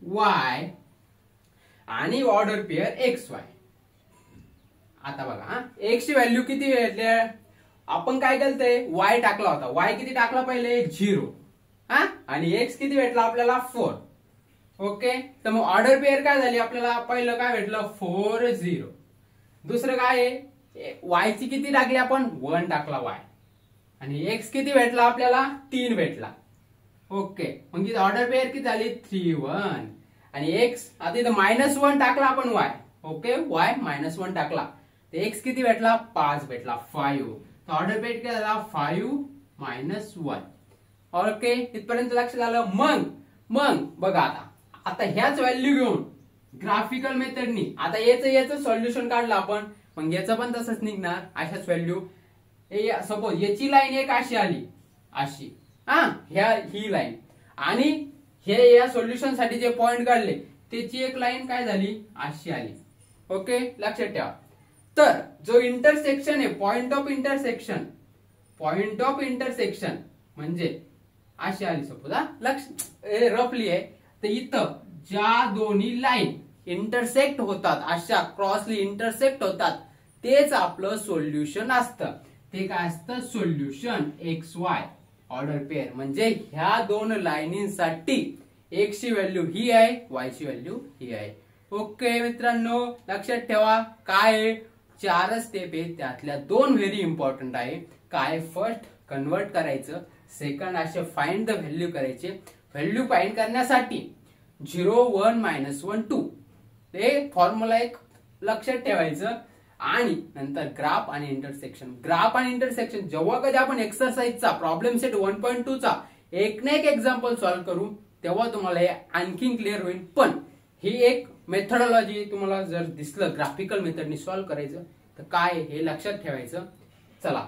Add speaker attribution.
Speaker 1: Y आणि order pair x Y. आता बघा एक्स ची व्हॅल्यू किती भेटली, आपण काय केलंय वाय टाकला होता, वाय किती टाकला पहिले 0 आणि एक्स किती भेटला आपल्याला 4. ओके, तर मग ऑर्डर पेअर काय झाली आपल्याला, पहिलं काय भेटलं 4 0. दुसरं काय आहे वाय ची किती टाकली आपण 1 टाकला वाय आणि एक्स किती भेटला आपल्याला 3 भेटला. ओके, मग ऑर्डर पेअर किती झाली 3 1 आणि एक्स आता इथं -1 टाकला आपण वाय. ओके, वाय -1 टाकला तर एक्स किती भेटला 5 भेटला 5. तर ऑर्डर पेअर किती झाला 5 -1. ओके, इथपर्यंत लक्षात आलं. मग बघा आता ह्याच व्हॅल्यू घेऊन ग्राफिकल मेथडनी आता याचं सॉल्युशन काढलं आपण, मग याचं पण तसंच निघणार अशाच व्हॅल्यू. सपोज याची लाईन एक अशी आली अशी ही लाईन आणि हे या सोल्युशन साठी जे पॉइंट काढले त्याची एक लाईन काय झाली अशी आली. ओके, लक्षात ठेवा. तर जो इंटरसेक्शन आहे पॉइंट ऑफ इंटरसेक्शन म्हणजे अशी आली सपोज रफली आहे. तर इथं ज्या दोन्ही लाईन इंटरसेक्ट होतात अशा क्रॉसली इंटरसेक्ट होतात तेच आपलं सोल्युशन असतं. ते काय असतं solution x Y order pair. म्हणजे ह्या दोन लाईनींसाठी एक्स ची व्हॅल्यू ही आहे, वाय ची व्हॅल्यू ही आहे. ओके मित्रांनो, लक्षात ठेवा काय 4 स्टेप आहे, त्यातल्या 2 व्हेरी इम्पॉर्टंट आहे. काय फर्स्ट कन्वर्ट करायचं, सेकंड असे फाइंड द व्हॅल्यू करायचे. व्हॅल्यू फाइंड करण्यासाठी 0 1 -1 2 हे फॉर्म्युला एक लक्षात ठेवायचं आणि नंतर ग्राफ आणि इंटरसेक्शन जेव्हा कधी आपण एक्सरसाइजचा प्रॉब्लेम सेट 1.2 चा एक ना एक एक्झाम्पल सॉल्व्ह करू तेव्हा तुम्हाला हे आणखी क्लिअर होईल. पण ही एक मेथडॉलॉजी तुम्हाला जर दिसलं ग्राफिकल मेथडनी सॉल्व्ह करायचं तर काय हे लक्षात ठेवायचं. चला